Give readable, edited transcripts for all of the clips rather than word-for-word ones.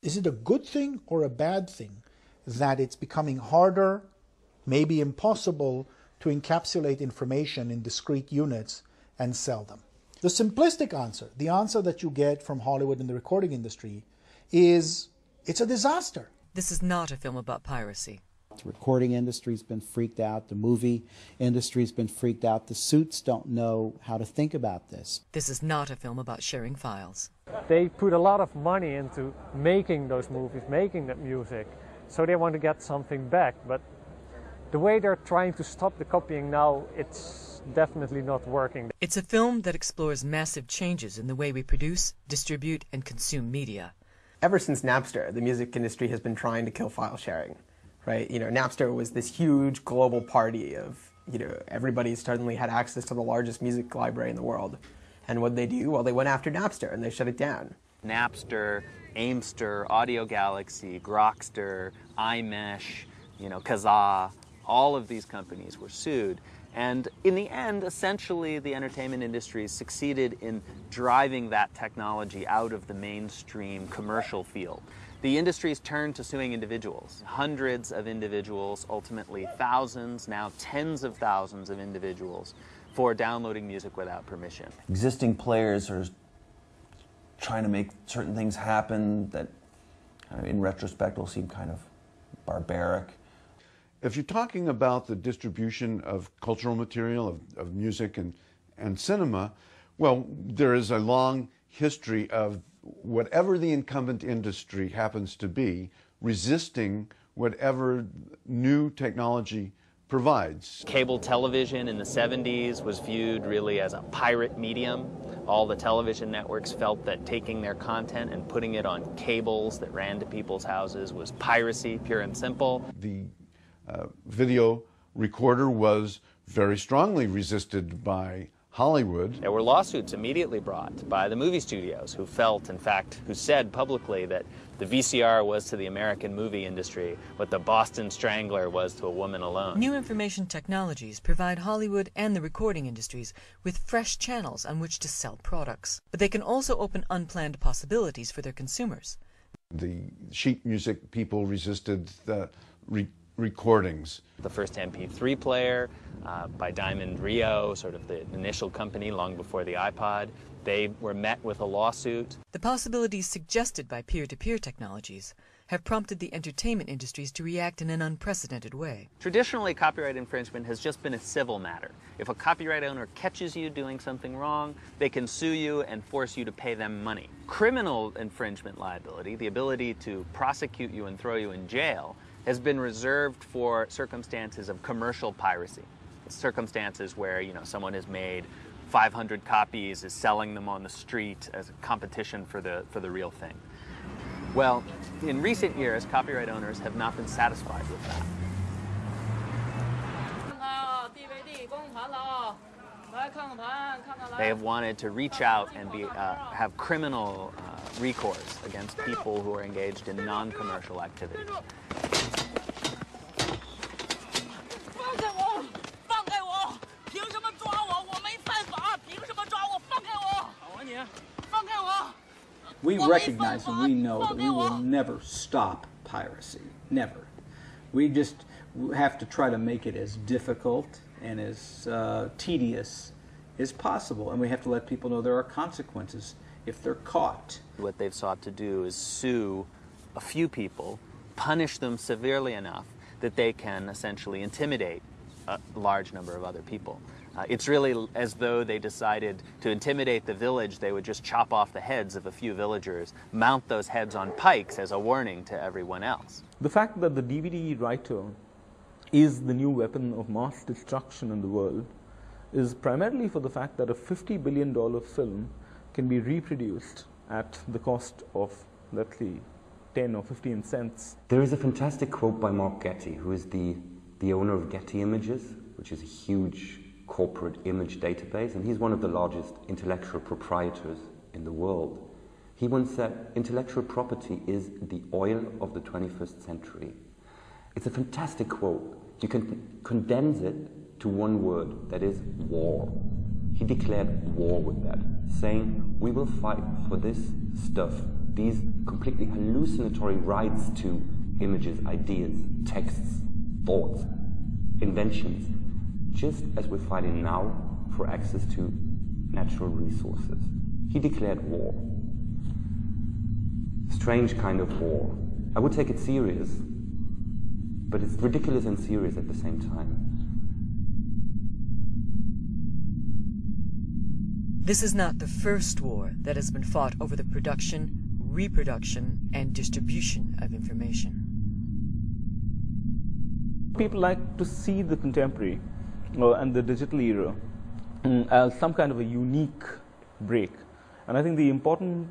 Is it a good thing or a bad thing that it's becoming harder, maybe impossible, to encapsulate information in discrete units and sell them? The simplistic answer, the answer that you get from Hollywood and the recording industry, is it's a disaster. This is not a film about piracy. The recording industry's been freaked out. The movie industry's been freaked out. The suits don't know how to think about this. This is not a film about sharing files. They put a lot of money into making those movies, making that music, so they want to get something back. But the way they're trying to stop the copying now, it's definitely not working. It's a film that explores massive changes in the way we produce, distribute, and consume media. Ever since Napster, the music industry has been trying to kill file sharing. Right? You know, Napster was this huge global party of, everybody suddenly had access to the largest music library in the world. And what did they do? Well, they went after Napster and they shut it down. Napster, Aimster, Audio Galaxy, Grokster, iMesh, Kazaa, all of these companies were sued. And in the end, essentially, the entertainment industry succeeded in driving that technology out of the mainstream commercial field. The industry's turned to suing individuals, hundreds of individuals, ultimately thousands, now tens of thousands of individuals, for downloading music without permission. Existing players are trying to make certain things happen that, in retrospect, will seem kind of barbaric. If you're talking about the distribution of cultural material, of music and cinema, well, there is a long history of whatever the incumbent industry happens to be, resisting whatever new technology provides. Cable television in the 70s was viewed really as a pirate medium. All the television networks felt that taking their content and putting it on cables that ran to people's houses was piracy, pure and simple. The video recorder was very strongly resisted by Hollywood. There were lawsuits immediately brought by the movie studios who felt, in fact, who said publicly that the VCR was to the American movie industry what the Boston Strangler was to a woman alone. New information technologies provide Hollywood and the recording industries with fresh channels on which to sell products. But they can also open unplanned possibilities for their consumers. The sheet music people resisted the recordings. The first MP3 player by Diamond Rio, sort of the initial company long before the iPod, they were met with a lawsuit. The possibilities suggested by peer-to-peer technologies have prompted the entertainment industries to react in an unprecedented way. Traditionally, copyright infringement has just been a civil matter. If a copyright owner catches you doing something wrong, they can sue you and force you to pay them money. Criminal infringement liability, the ability to prosecute you and throw you in jail, has been reserved for circumstances of commercial piracy. Circumstances where, someone has made 500 copies, is selling them on the street as a competition for the real thing. Well, in recent years, copyright owners have not been satisfied with that. They have wanted to reach out and have criminal recourse against people who are engaged in non-commercial activities. We recognize and we know that we will never stop piracy, never. We just have to try to make it as difficult and as tedious as possible, and we have to let people know there are consequences if they're caught. What they've sought to do is sue a few people punish them severely enough that they can essentially intimidate a large number of other people. It's really as though they decided to intimidate the village, they would just chop off the heads of a few villagers, mount those heads on pikes as a warning to everyone else. The fact that the DVD writer is the new weapon of mass destruction in the world is primarily for the fact that a $50 billion film can be reproduced at the cost of, let's see, 10 or 15 cents. There is a fantastic quote by Mark Getty, who is the owner of Getty Images, which is a huge corporate image database, and he's one of the largest intellectual proprietors in the world. He once said, intellectual property is the oil of the 21st century. It's a fantastic quote. You can condense it to one word, that is war. He declared war with that, saying, we will fight for this stuff, these completely hallucinatory rights to images, ideas, texts, thoughts, inventions, just as we're fighting now for access to natural resources. He declared war. Strange kind of war. I would take it serious, but it's ridiculous and serious at the same time. This is not the first war that has been fought over the production, reproduction, and distribution of information. People like to see the contemporary and the digital era as some kind of a unique break. And I think the important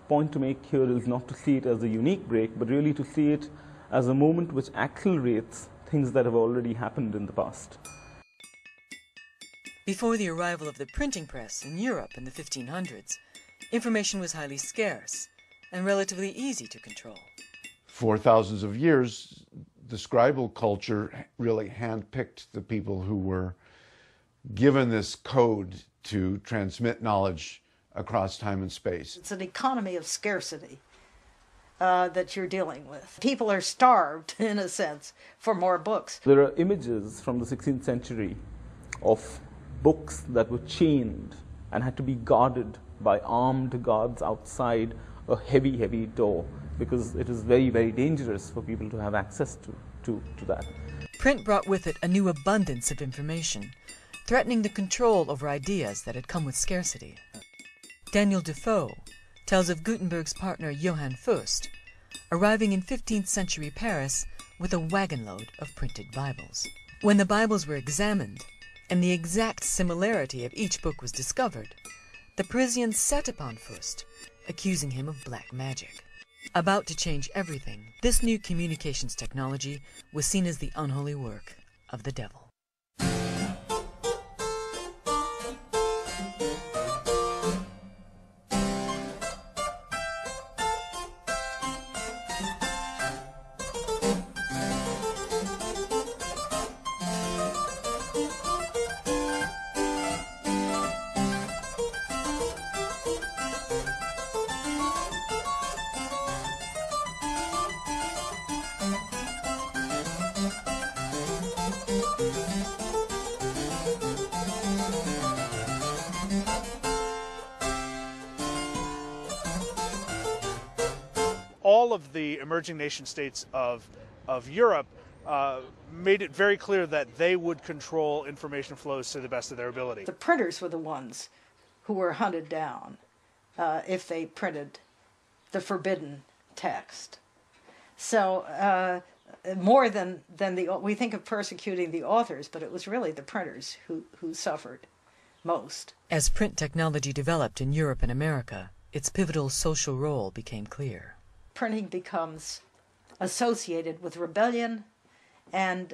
point to make here is not to see it as a unique break, but really to see it as a moment which accelerates things that have already happened in the past. Before the arrival of the printing press in Europe in the 1500s, information was highly scarce and relatively easy to control. For thousands of years, the scribal culture really handpicked the people who were given this code to transmit knowledge across time and space. It's an economy of scarcity that you're dealing with. People are starved, in a sense, for more books. There are images from the 16th century of books that were chained and had to be guarded by armed guards outside a heavy, heavy door, because it is very, very dangerous for people to have access to that. Print brought with it a new abundance of information, threatening the control over ideas that had come with scarcity. Daniel Defoe tells of Gutenberg's partner Johann Fust arriving in 15th century Paris with a wagon load of printed Bibles. When the Bibles were examined and the exact similarity of each book was discovered, the Parisians set upon Fust, accusing him of black magic. About to change everything, this new communications technology was seen as the unholy work of the devil. All of the emerging nation states of Europe made it very clear that they would control information flows to the best of their ability. The printers were the ones who were hunted down if they printed the forbidden text. So more than we think of persecuting the authors, but it was really the printers who suffered most. As print technology developed in Europe and America, its pivotal social role became clear. Printing becomes associated with rebellion and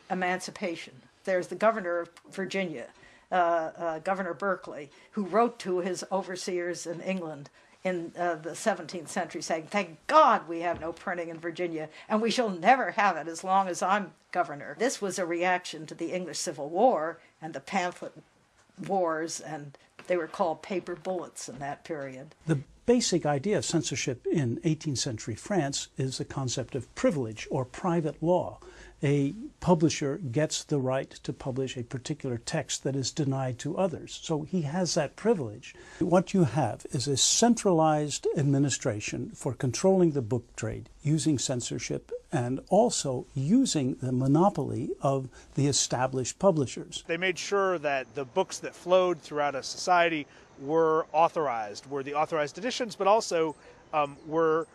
emancipation. There's the governor of Virginia, Governor Berkeley, who wrote to his overseers in England in the 17th century saying, "Thank God we have no printing in Virginia, and we shall never have it as long as I'm governor." This was a reaction to the English Civil War and the pamphlet wars, and they were called paper bullets in that period. The basic idea of censorship in 18th century France is the concept of privilege or private law. a publisher gets the right to publish a particular text that is denied to others. So he has that privilege. What you have is a centralized administration for controlling the book trade, using censorship, and also using the monopoly of the established publishers. They made sure that the books that flowed throughout a society were the authorized editions, but also were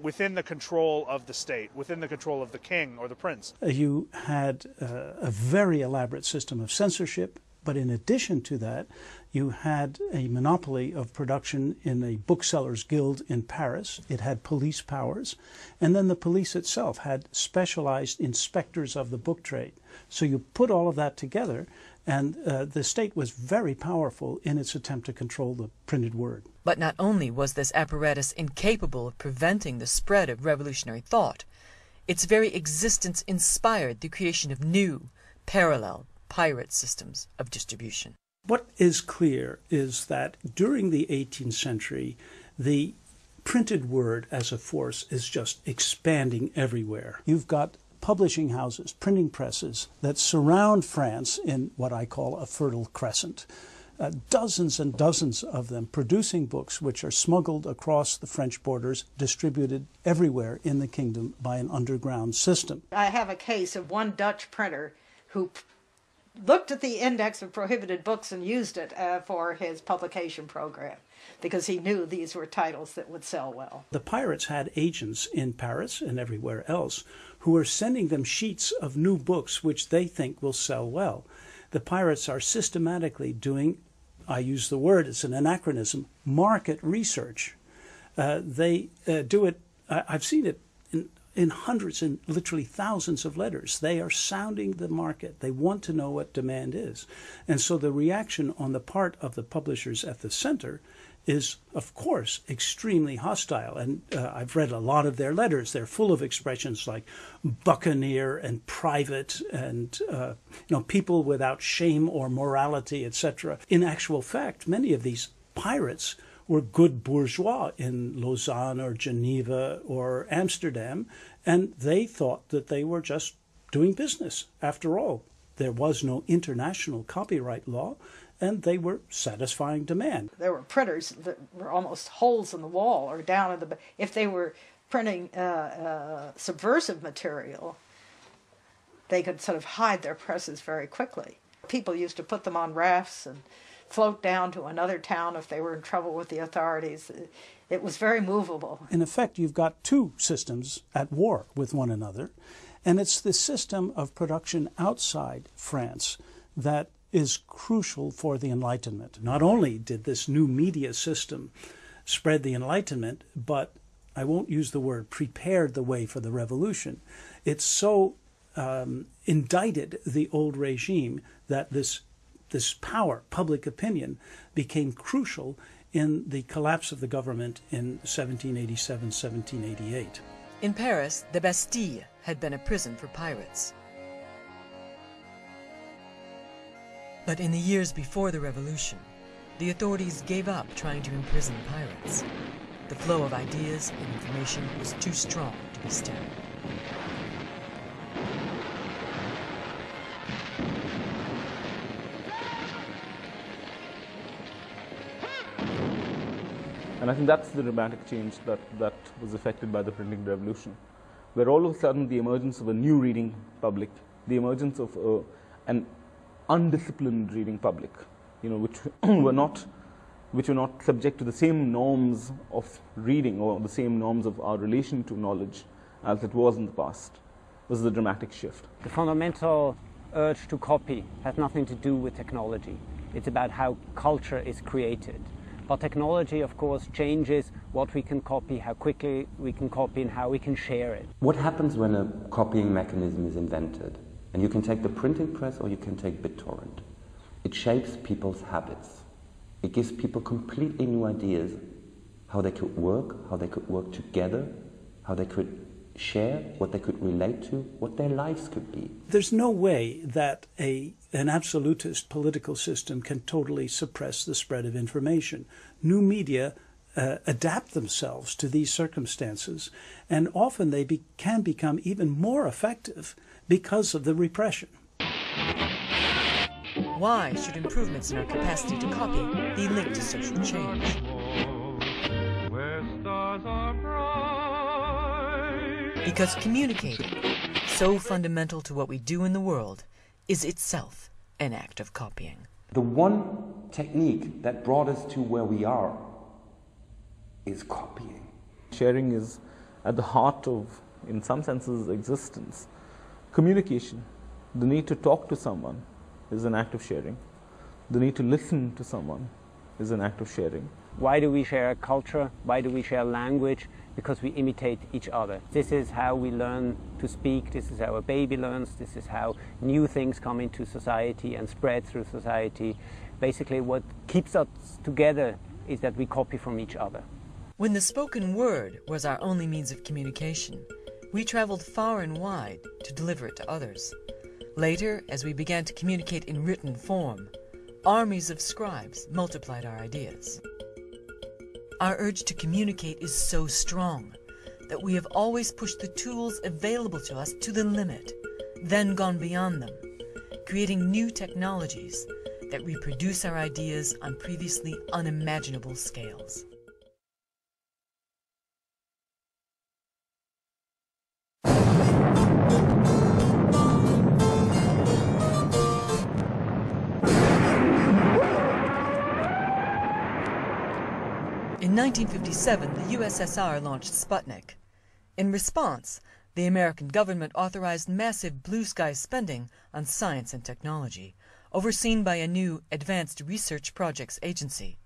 within the control of the state, within the control of the king or the prince. You had a very elaborate system of censorship, but in addition to that, you had a monopoly of production in a booksellers' guild in Paris. It had police powers, and then the police itself had specialized inspectors of the book trade. So you put all of that together, and the state was very powerful in its attempt to control the printed word. But not only was this apparatus incapable of preventing the spread of revolutionary thought, its very existence inspired the creation of new, parallel, pirate systems of distribution. What is clear is that during the 18th century, the printed word as a force is just expanding everywhere. You've got publishing houses, printing presses that surround France in what I call a fertile crescent. Dozens and dozens of them producing books which are smuggled across the French borders, distributed everywhere in the kingdom by an underground system. I have a case of one Dutch printer who looked at the index of prohibited books and used it for his publication program, because he knew these were titles that would sell well. The pirates had agents in Paris and everywhere else who are sending them sheets of new books which they think will sell well. The pirates are systematically doing, I use the word, it's an anachronism, market research. They do it, I've seen it in hundreds and literally thousands of letters. They are sounding the market. They want to know what demand is. And so the reaction on the part of the publishers at the center is, of course, extremely hostile. And I've read a lot of their letters. They're full of expressions like buccaneer and private and people without shame or morality, etc. In actual fact, many of these pirates were good bourgeois in Lausanne or Geneva or Amsterdam, and they thought that they were just doing business. After all, there was no international copyright law, and they were satisfying demand. There were printers that were almost holes in the wall or down in the... If they were printing subversive material, they could sort of hide their presses very quickly. People used to put them on rafts and float down to another town if they were in trouble with the authorities. It was very movable. In effect, you've got two systems at war with one another, and it's the system of production outside France that is crucial for the Enlightenment. Not only did this new media system spread the Enlightenment, but I won't use the word prepared the way for the revolution. It so indicted the old regime that this power, public opinion, became crucial in the collapse of the government in 1787, 1788. In Paris, the Bastille had been a prison for pirates. But in the years before the revolution, the authorities gave up trying to imprison pirates. The flow of ideas and information was too strong to be stemmed. And I think that's the dramatic change that was affected by the printing revolution, where all of a sudden the emergence of a new reading public, the emergence of an undisciplined reading public, which were not subject to the same norms of reading or the same norms of our relation to knowledge as it was in the past, was the dramatic shift. The fundamental urge to copy has nothing to do with technology. It's about how culture is created. But technology, of course, changes what we can copy, how quickly we can copy, and how we can share it. What happens when a copying mechanism is invented? And you can take the printing press or you can take BitTorrent. It shapes people's habits. It gives people completely new ideas how they could work together, how they could share, what they could relate to, what their lives could be. There's no way that an absolutist political system can totally suppress the spread of information. New media adapt themselves to these circumstances, and often they can become even more effective because of the repression. Why should improvements in our capacity to copy be linked to social change? Because communicating, so fundamental to what we do in the world, is itself an act of copying. The one technique that brought us to where we are is copying. Sharing is at the heart of, in some senses, existence. Communication, the need to talk to someone, is an act of sharing. The need to listen to someone is an act of sharing. Why do we share culture? Why do we share language? Because we imitate each other. This is how we learn to speak. This is how a baby learns. This is how new things come into society and spread through society. Basically, what keeps us together is that we copy from each other. When the spoken word was our only means of communication, we traveled far and wide to deliver it to others. Later, as we began to communicate in written form, armies of scribes multiplied our ideas. Our urge to communicate is so strong that we have always pushed the tools available to us to the limit, then gone beyond them, creating new technologies that reproduce our ideas on previously unimaginable scales. In 1957, the USSR launched Sputnik. In response, the American government authorized massive blue sky spending on science and technology, overseen by a new Advanced Research Projects Agency.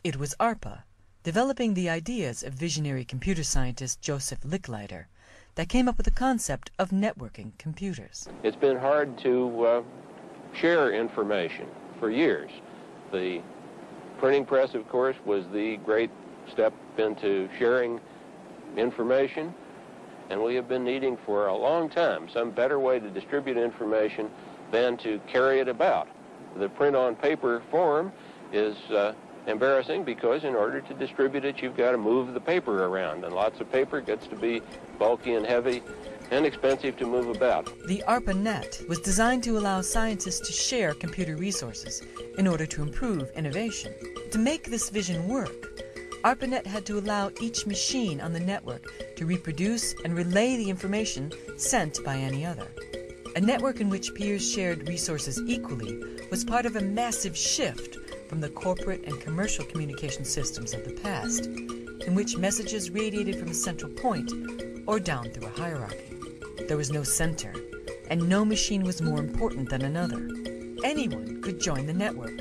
It was ARPA, developing the ideas of visionary computer scientist Joseph Licklider, that came up with the concept of networking computers. It's been hard to share information for years. The printing press, of course, was the great step into sharing information, and we have been needing for a long time some better way to distribute information than to carry it about. The print on paper form is embarrassing because in order to distribute it, you've got to move the paper around, and lots of paper gets to be bulky and heavy and expensive to move about. The ARPANET was designed to allow scientists to share computer resources in order to improve innovation. To make this vision work, ARPANET had to allow each machine on the network to reproduce and relay the information sent by any other. A network in which peers shared resources equally was part of a massive shift from the corporate and commercial communication systems of the past, in which messages radiated from a central point or down through a hierarchy. There was no center, and no machine was more important than another. Anyone could join the network,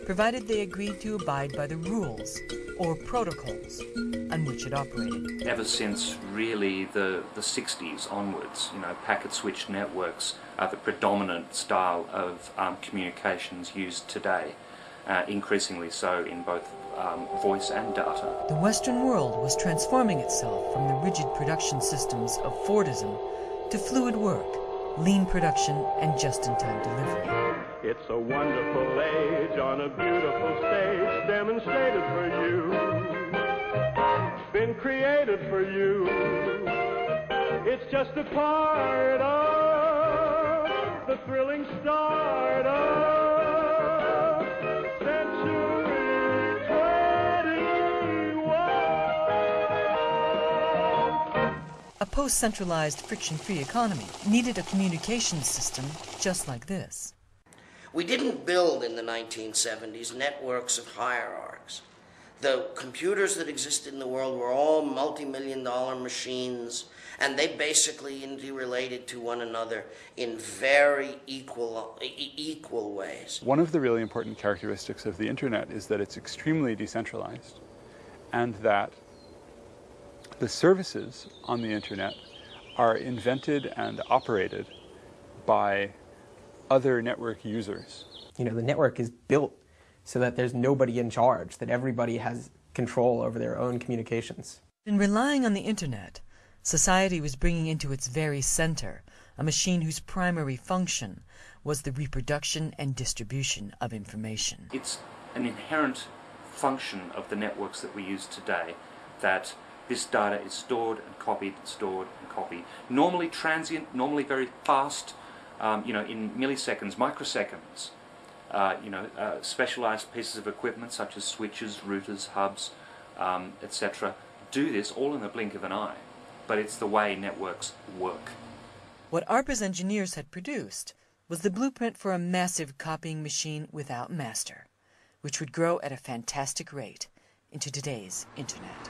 provided they agreed to abide by the rules or protocols on which it operated. Ever since really the 60s onwards, packet switched networks are the predominant style of communications used today. Increasingly so in both voice and data. The Western world was transforming itself from the rigid production systems of Fordism to fluid work, lean production, and just-in-time delivery. It's a wonderful age on a beautiful stage demonstrated for you, been created for you. It's just a part of the thrilling start of a post-centralized, friction-free economy needed a communications system just like this. We didn't build in the 1970s networks of hierarchs. The computers that existed in the world were all multi-million-dollar machines, and they basically interrelated to one another in very equal ways. One of the really important characteristics of the internet is that it's extremely decentralized, and that the services on the internet are invented and operated by other network users. You know, the network is built so that there's nobody in charge, that everybody has control over their own communications. In relying on the internet, society was bringing into its very center a machine whose primary function was the reproduction and distribution of information. It's an inherent function of the networks that we use today that this data is stored and copied, stored and copied. Normally transient, normally very fast, in milliseconds, microseconds. Specialized pieces of equipment such as switches, routers, hubs, etc. do this all in the blink of an eye. But it's the way networks work. What ARPA's engineers had produced was the blueprint for a massive copying machine without master, which would grow at a fantastic rate into today's internet.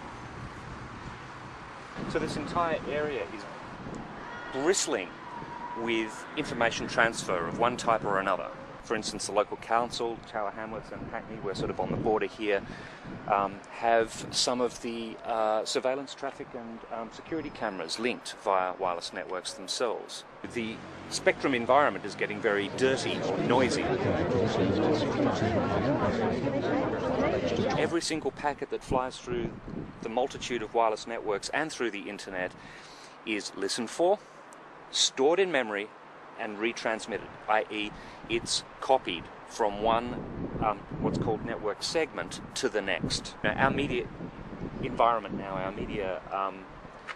So this entire area is bristling with information transfer of one type or another. For instance, the local council, Tower Hamlets and Hackney, we're sort of on the border here, have some of the surveillance traffic and security cameras linked via wireless networks themselves. The spectrum environment is getting very dirty or noisy. Every single packet that flies through the multitude of wireless networks and through the internet is listened for, stored in memory, and retransmitted, i.e. it's copied from one what's called network segment to the next. Now, our media environment now, our media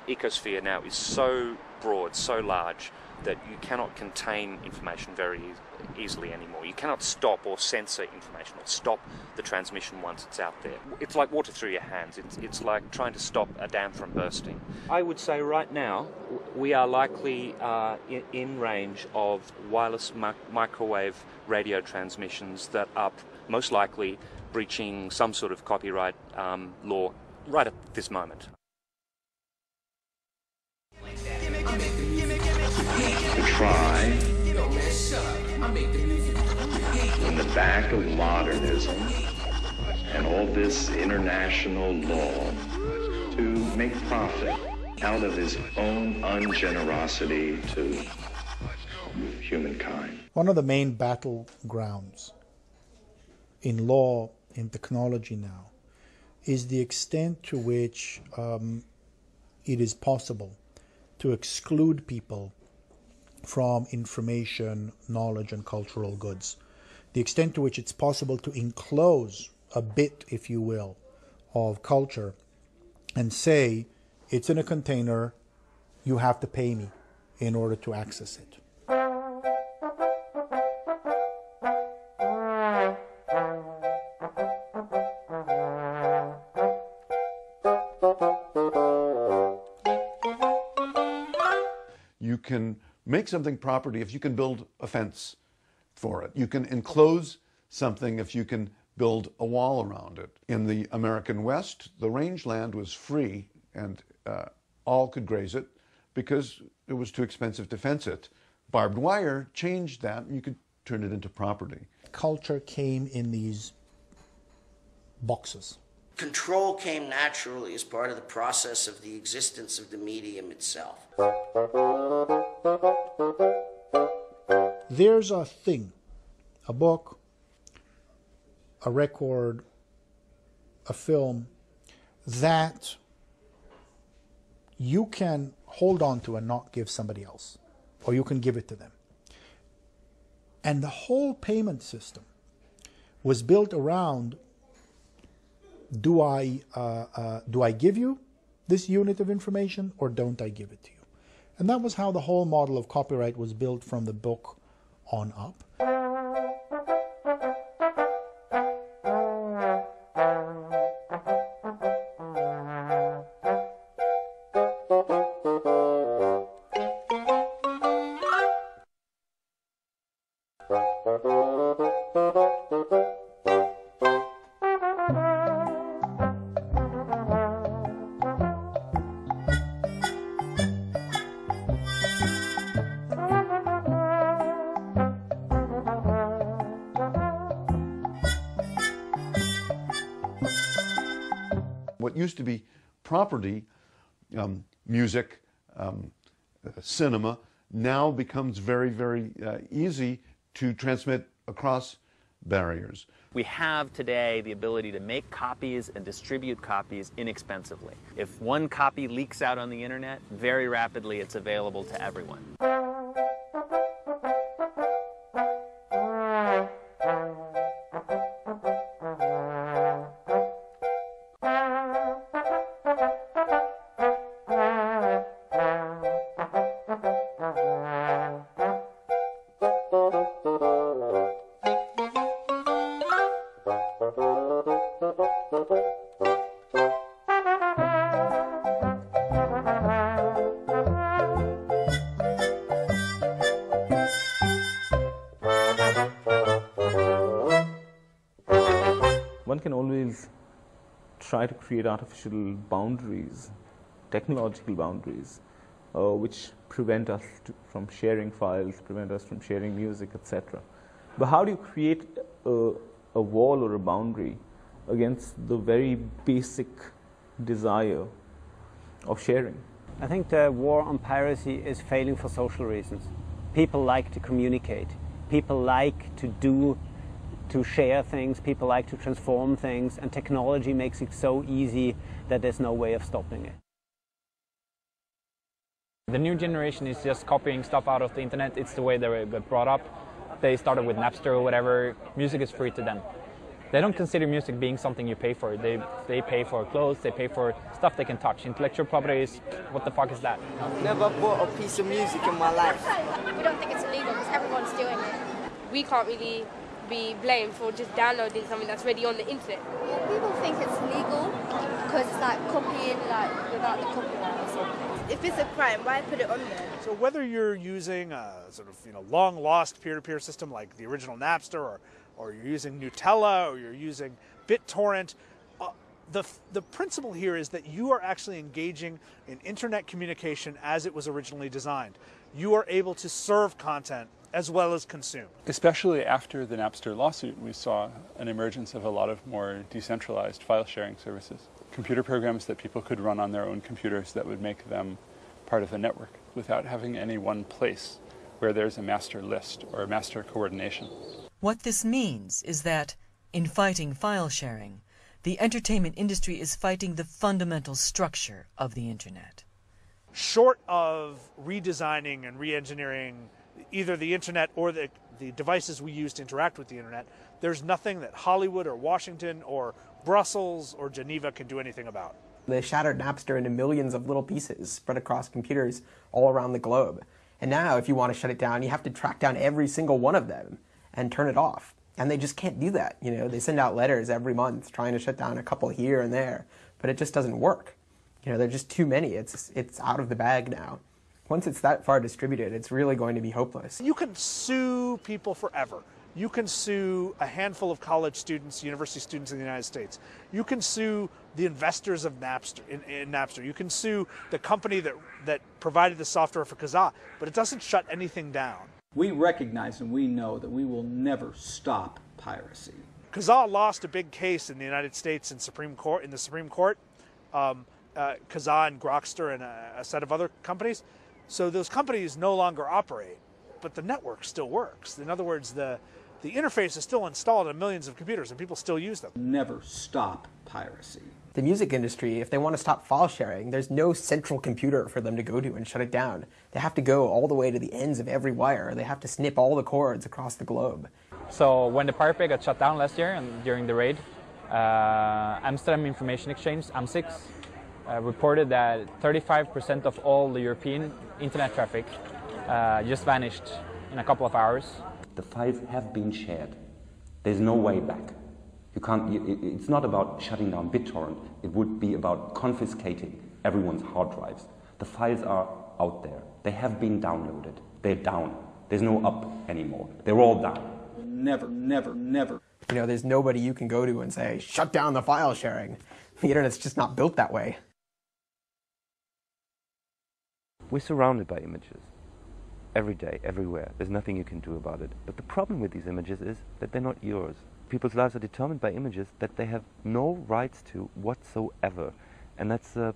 ecosphere now is so broad, so large, that you cannot contain information very easily anymore. You cannot stop or censor information or stop the transmission once it's out there. It's like water through your hands. It's like trying to stop a dam from bursting. I would say right now we are likely in range of wireless microwave radio transmissions that are most likely breaching some sort of copyright law right at this moment. To try in the back of modernism and all this international law to make profit out of his own ungenerosity to humankind. One of the main battlegrounds in law, in technology now, is the extent to which it is possible to exclude people from information, knowledge, and cultural goods. The extent to which it's possible to enclose a bit, if you will, of culture and say, it's in a container, you have to pay me in order to access it. You can make something property if you can build a fence for it. You can enclose something if you can build a wall around it. In the American West, the rangeland was free and all could graze it because it was too expensive to fence it. Barbed wire changed that and you could turn it into property. Culture came in these boxes. Control came naturally as part of the process of the existence of the medium itself. There's a thing, a book, a record, a film, that you can hold on to and not give somebody else, or you can give it to them. And the whole payment system was built around, do I give you this unit of information or don't I give it to you? And that was how the whole model of copyright was built from the book on up. What used to be property, music, cinema, now becomes very, very easy to transmit across barriers. We have today the ability to make copies and distribute copies inexpensively. If one copy leaks out on the internet, very rapidly it's available to everyone. One can always try to create artificial boundaries, technological boundaries, which prevent us from sharing files, prevent us from sharing music, etc. But how do you create a wall or a boundary against the very basic desire of sharing? I think the war on piracy is failing for social reasons. People like to communicate. People like to share things. People like to transform things. And technology makes it so easy that there's no way of stopping it. The new generation is just copying stuff out of the internet. It's the way they were brought up. They started with Napster or whatever. Music is free to them. They don't consider music being something you pay for. They pay for clothes, they pay for stuff they can touch. Intellectual property is, what the fuck is that? Never bought a piece of music in my life. We don't think it's illegal because everyone's doing it. We can't really be blamed for just downloading something that's already on the internet. Yeah, people think it's legal because it's like copying like without the copyright or something. If it's a crime, why put it on there? So whether you're using a sort of long lost peer-to-peer system like the original Napster, or you're using Nutella, or you're using BitTorrent, the principle here is that you are actually engaging in internet communication as it was originally designed. You are able to serve content as well as consume. Especially after the Napster lawsuit, we saw an emergence of a lot of more decentralized file sharing services. Computer programs that people could run on their own computers that would make them part of the network without having any one place where there's a master list or a master coordination. What this means is that, in fighting file sharing, the entertainment industry is fighting the fundamental structure of the internet. Short of redesigning and re-engineering either the internet or the devices we use to interact with the internet, there's nothing that Hollywood or Washington or Brussels or Geneva can do anything about. They shattered Napster into millions of little pieces spread across computers all around the globe. And now if you want to shut it down, you have to track down every single one of them and turn it off. And they just can't do that. You know, they send out letters every month trying to shut down a couple here and there, but it just doesn't work. You know, there are just too many. It's out of the bag now. Once it's that far distributed, it's really going to be hopeless. You can sue people forever. You can sue a handful of college students, university students in the United States. You can sue the investors of Napster, in Napster. You can sue the company that provided the software for Kazaa, but it doesn't shut anything down. We recognize and we know that we will never stop piracy. Kazaa lost a big case in the United States in the Supreme Court. Kazaa and Grokster and a set of other companies. So those companies no longer operate, but the network still works. In other words, the interface is still installed on millions of computers and people still use them. Never stop piracy. The music industry, if they want to stop file sharing, there's no central computer for them to go to and shut it down. They have to go all the way to the ends of every wire. They have to snip all the cords across the globe. So when the Pirate Bay got shut down last year and during the raid, Amsterdam Information Exchange, AMSIX, reported that 35% of all the European internet traffic just vanished in a couple of hours. The files have been shared. There's no way back. You can't. It's not about shutting down BitTorrent. It would be about confiscating everyone's hard drives. The files are out there. They have been downloaded. They're down. There's no up anymore. They're all down. Never, never, never. You know, there's nobody you can go to and say, shut down the file sharing. The internet's just not built that way. We're surrounded by images. Every day, everywhere. There's nothing you can do about it. But the problem with these images is that they're not yours. People's lives are determined by images that they have no rights to whatsoever. And let's say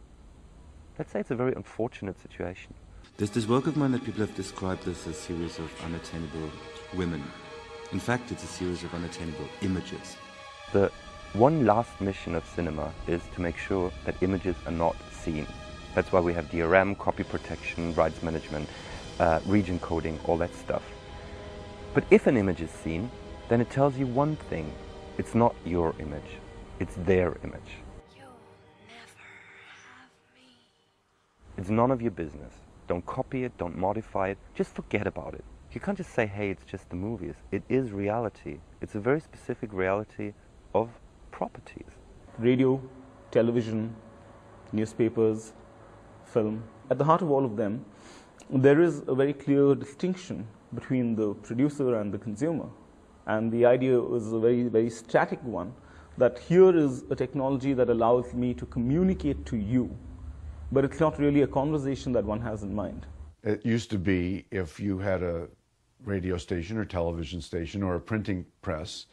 it's a very unfortunate situation. There's this work of mine that people have described as a series of unattainable women. In fact, it's a series of unattainable images. The one last mission of cinema is to make sure that images are not seen. That's why we have DRM, copy protection, rights management, region coding, all that stuff. But if an image is seen, then it tells you one thing. It's not your image, it's their image. It's none of your business. Don't copy it, don't modify it, just forget about it. You can't just say, hey, it's just the movies. It is reality. It's a very specific reality of properties. Radio, television, newspapers, film. At the heart of all of them, there is a very clear distinction between the producer and the consumer. And the idea is a very, very static one, that here is a technology that allows me to communicate to you, but it's not really a conversation that one has in mind. It used to be if you had a radio station or television station or a printing press,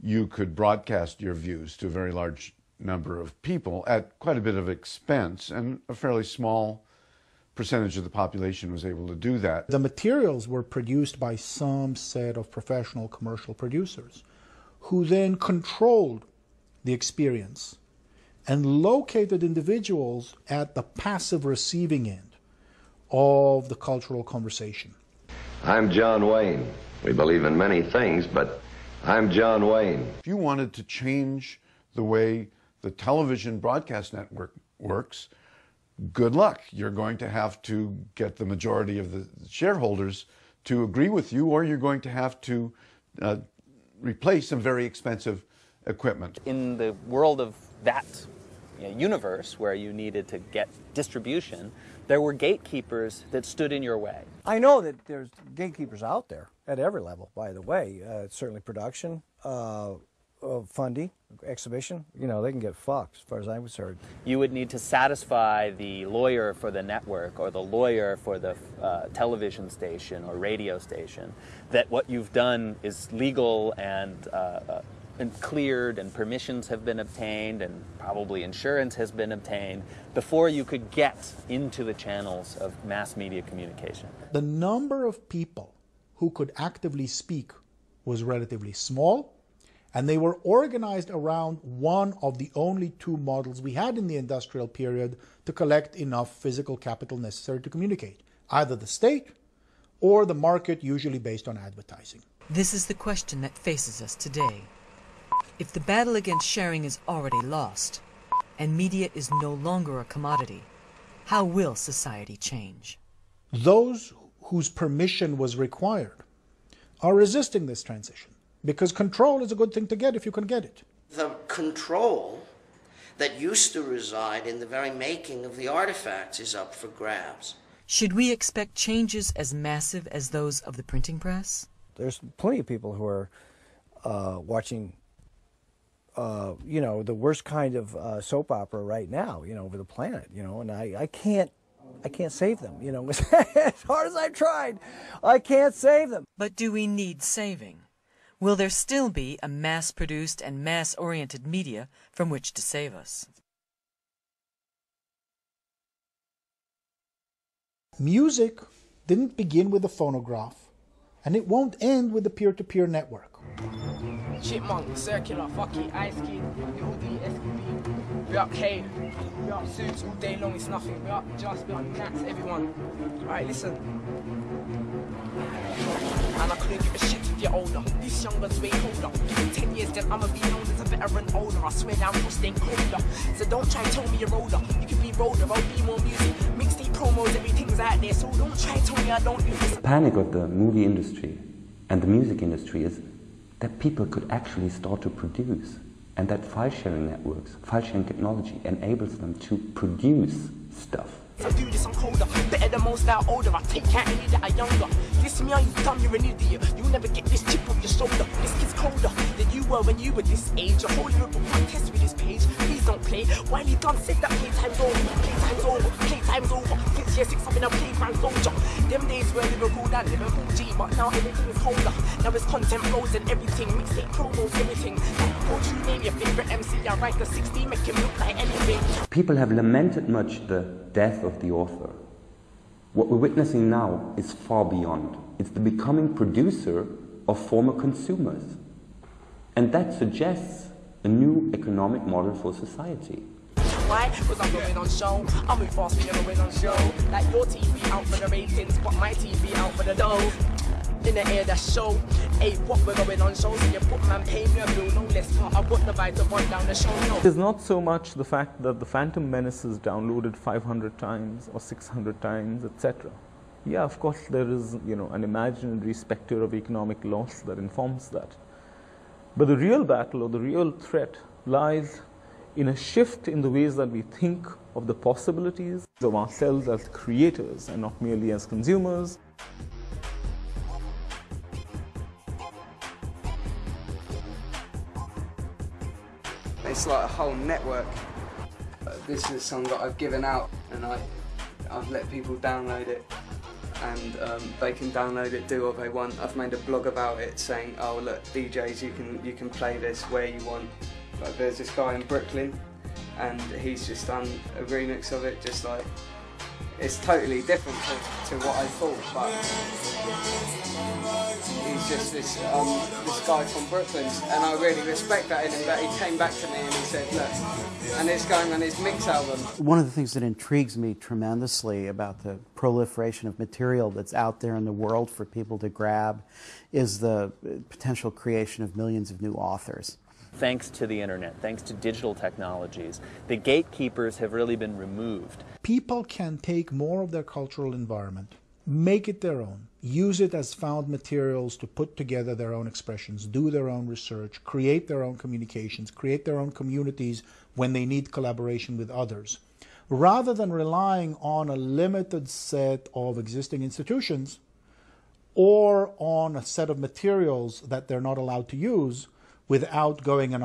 you could broadcast your views to a very large number of people at quite a bit of expense, and a fairly small percentage of the population was able to do that. The materials were produced by some set of professional commercial producers who then controlled the experience and located individuals at the passive receiving end of the cultural conversation. I'm John Wayne. We believe in many things, but I'm John Wayne. If you wanted to change the way the television broadcast network works, good luck. You're going to have to get the majority of the shareholders to agree with you, or you're going to have to replace some very expensive equipment. In the world of that universe where you needed to get distribution, there were gatekeepers that stood in your way. I know that there's gatekeepers out there at every level, by the way. Certainly production, funding, exhibition, they can get fucked as far as I'm concerned. You would need to satisfy the lawyer for the network or the lawyer for the television station or radio station that what you've done is legal and cleared and permissions have been obtained and probably insurance has been obtained before you could get into the channels of mass media communication. The number of people who could actively speak was relatively small, and they were organized around one of the only two models we had in the industrial period to collect enough physical capital necessary to communicate, either the state or the market, usually based on advertising. This is the question that faces us today. If the battle against sharing is already lost, and media is no longer a commodity, how will society change? Those whose permission was required are resisting this transition, because control is a good thing to get if you can get it. The control that used to reside in the very making of the artifacts is up for grabs. Should we expect changes as massive as those of the printing press? There's plenty of people who are watching the worst kind of soap opera right now, over the planet, and I can't save them, as hard as I tried, I can't save them. But do we need saving? Will there still be a mass-produced and mass-oriented media from which to save us? Music didn't begin with the phonograph, and it won't end with the peer-to-peer network. Chipmunk, Circular, Fucky, Ice Kid, Little D, SQB, we up K, we up Suits all day long, it's nothing, we up Just, we up Nats, everyone. Alright, listen. And I couldn't give a shit if you're older. This young one's way older. Give me 10 years, then I'ma be known as a veteran older. I swear down, will stay colder. So don't try and tell me you're older. You can be older, I'll be more music. Mixtape promos, everything's out there. So don't try and tell me I don't do this. The panic of the movie industry and the music industry is that people could actually start to produce, and that file-sharing networks, file-sharing technology enables them to produce stuff. I do this, I'm colder, better than most that are older. I take out any that are younger. Listen me, you dumb, you're an idiot. You'll never get this chip off your shoulder. This kid's colder than you were when you were this age. A whole Europe will test with this page. Please don't play. Wiley Gunn said that playtime's over. Playtime's over. Playtime's over. Since year 6 I've been a playground soldier. Them days were Liverpool and Liverpool G, but now everything is colder. Now it's content flows and everything. Mixtape promos, everything. Won't you name your favorite MC? I write the 60, make him look like anything. People have lamented much the death of the author. What we're witnessing now is far beyond. It's the becoming producer of former consumers. And that suggests a new economic model for society. Why? Because I'm going on show. I'm with fast, you're going on show. Like your TV out for the ratings, but my TV out for the dough. In the air, that show. Hey, what we're going on show? So you put man, pay me a bill, no less. I've got the right to run down the show. No. It is not so much the fact that the Phantom Menace is downloaded 500 times or 600 times, etc. Yeah, of course, there is, an imaginary specter of economic loss that informs that. But the real battle or the real threat lies in a shift in the ways that we think of the possibilities of ourselves as creators and not merely as consumers. It's like a whole network. This is a song that I've given out, and I've let people download it, and they can download it, do what they want. I've made a blog about it saying, oh look, DJs, you can play this where you want. Like, there's this guy in Brooklyn, and he's just done a remix of it, just like, it's totally different to what I thought, but he's just this guy from Brooklyn, and I really respect that in him, that he came back to me and he said, look, and it's going on his mix album. One of the things that intrigues me tremendously about the proliferation of material that's out there in the world for people to grab is the potential creation of millions of new authors. Thanks to the internet, thanks to digital technologies, the gatekeepers have really been removed. People can take more of their cultural environment, make it their own, use it as found materials to put together their own expressions, do their own research, create their own communications, create their own communities when they need collaboration with others. Rather than relying on a limited set of existing institutions or on a set of materials that they're not allowed to use, without going and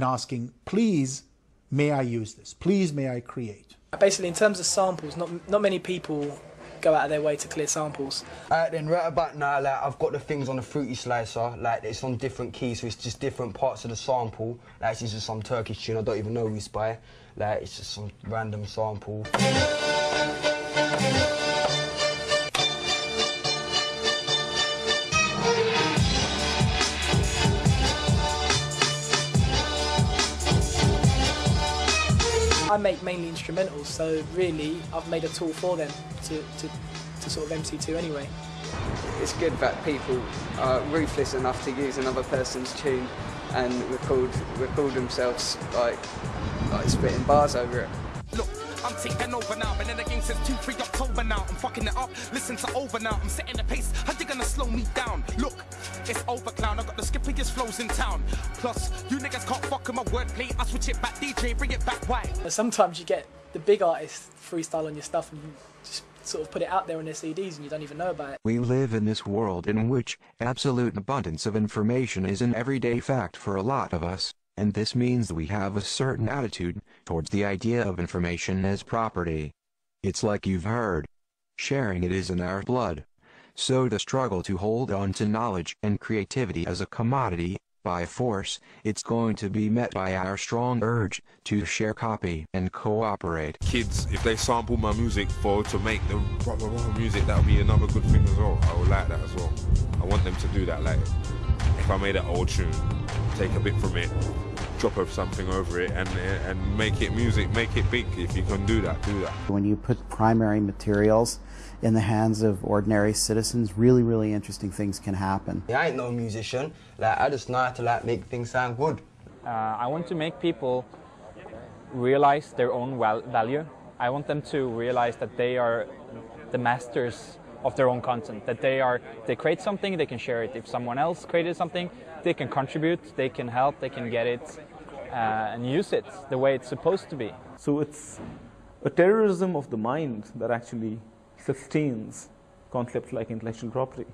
asking, please, may I use this? Please, may I create? Basically, in terms of samples, not many people go out of their way to clear samples. Then right about now, like, I've got the things on the Fruity Slicer, like it's on different keys, so it's just different parts of the sample. Like it's just some Turkish tune I don't even know who's by. Like it's just some random sample. I make mainly instrumentals, so really I've made a tool for them to sort of MC to anyway. It's good that people are ruthless enough to use another person's tune and record themselves like spitting bars over it. Look, I'm taking over now, been in the game since 2-3 October now. I'm fucking it up, listen to over now. I'm setting the pace, how you gonna slow me down? Look, it's over clown, I got the skippiest flows in town. Plus, you niggas can't fuck with my wordplay, I switch it back, DJ, bring it back, why? Sometimes you get the big artists freestyle on your stuff and just sort of put it out there on their CDs and you don't even know about it. We live in this world in which absolute abundance of information is an everyday fact for a lot of us. And this means we have a certain attitude towards the idea of information as property. It's like you've heard. Sharing it is in our blood. So the struggle to hold on to knowledge and creativity as a commodity, by force, it's going to be met by our strong urge to share, copy, and cooperate. Kids, if they sample my music to make the proper music, that'll be another good thing as well. I would like that as well. I want them to do that. Like, if I made an old tune, take a bit from it, drop something over it, and make it music, make it big. If you can do that, do that. When you put primary materials in the hands of ordinary citizens, really interesting things can happen. I ain't no musician, like I just know how to like make things sound good. I want to make people realize their own value. I want them to realize that they are the masters of their own content, that they create something, they can share it. If someone else created something, they can contribute, they can help, they can get it and use it the way it's supposed to be. So it's a terrorism of the mind that actually sustains concepts like intellectual property.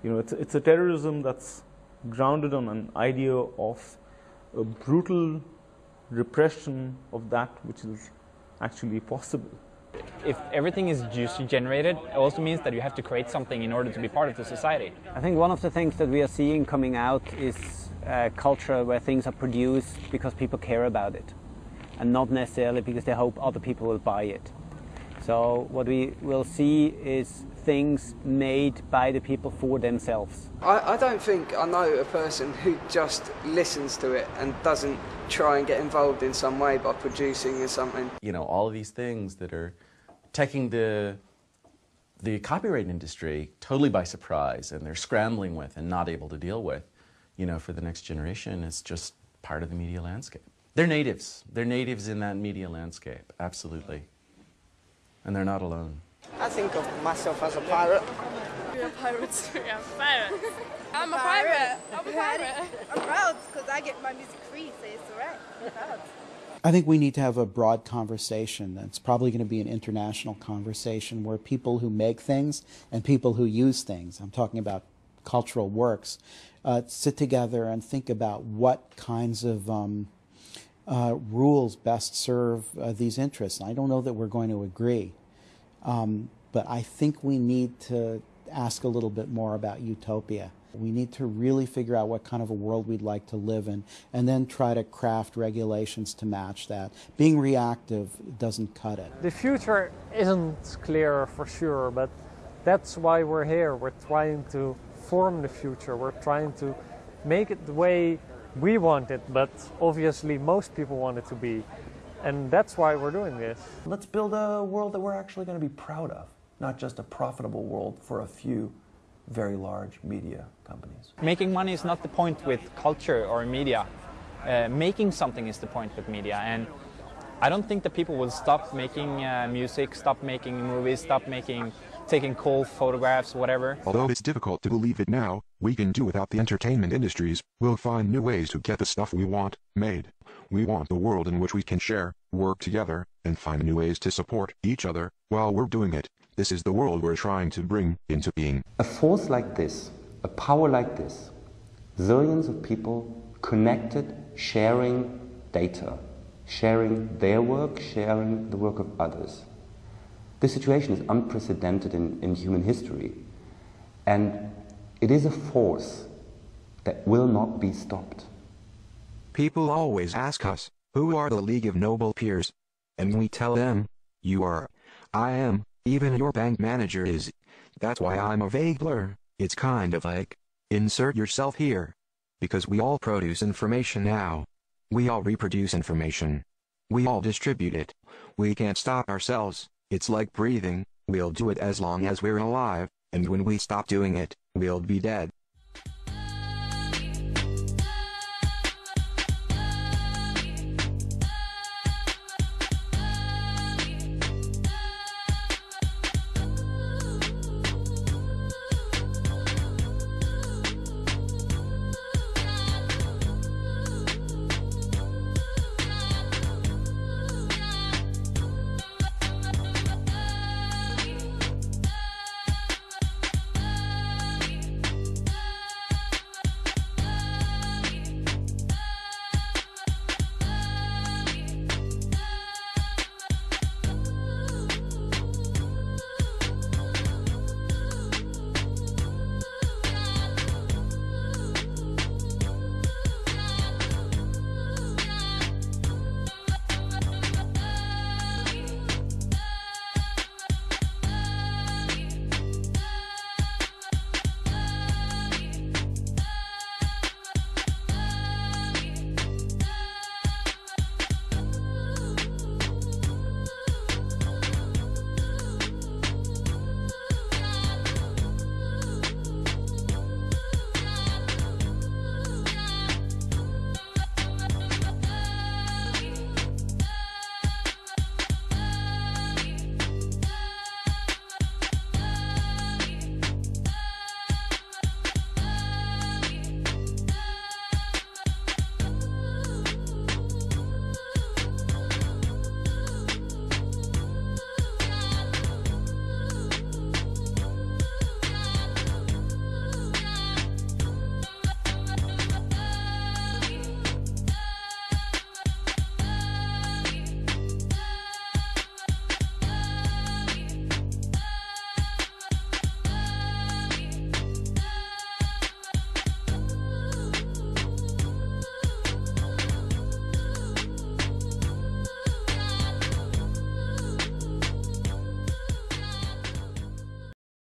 It's a terrorism that's grounded on an idea of a brutal repression of that which is actually possible. If everything is juicy generated, it also means that you have to create something in order to be part of the society. I think one of the things that we are seeing coming out is a culture where things are produced because people care about it and not necessarily because they hope other people will buy it. So what we will see is things made by the people for themselves. I don't think I know a person who just listens to it and doesn't try and get involved in some way by producing or something. You know, all of these things that are taking the copyright industry totally by surprise, and they're scrambling with and not able to deal with, you know, for the next generation. It's just part of the media landscape. They're natives. They're natives in that media landscape, absolutely. And they're not alone. I think of myself as a pirate. We're pirates. Yeah, pirates. I'm a pirate. I'm a pirate. I'm proud because I get my music free, so it's alright. I'm proud. I think we need to have a broad conversation. That's probably going to be an international conversation where people who make things and people who use things, I'm talking about cultural works, sit together and think about what kinds of rules best serve these interests. I don't know that we're going to agree, but I think we need to ask a little bit more about utopia. We need to really figure out what kind of a world we'd like to live in and then try to craft regulations to match that. Being reactive doesn't cut it. The future isn't clear for sure, but that's why we're here. We're trying to form the future. We're trying to make it the way we want it, but obviously most people want it to be. And that's why we're doing this. Let's build a world that we're actually going to be proud of, not just a profitable world for a few very large media companies. Making money is not the point with culture or media. Making something is the point with media, and I don't think that people will stop making music, stop making movies, stop taking cool photographs, whatever. Although it's difficult to believe it now, we can do without the entertainment industries. We'll find new ways to get the stuff we want made. We want a world in which we can share, work together, and find new ways to support each other while we're doing it. This is the world we're trying to bring into being. A force like this, a power like this, zillions of people connected, sharing data, sharing their work, sharing the work of others. This situation is unprecedented in human history, and it is a force that will not be stopped. People always ask us, who are the League of Noble Peers? And we tell them, you are, I am, even your bank manager is. That's why I'm a vague blur. It's kind of like, insert yourself here. Because we all produce information now. We all reproduce information. We all distribute it. We can't stop ourselves. It's like breathing, we'll do it as long as we're alive, and when we stop doing it, we'll be dead.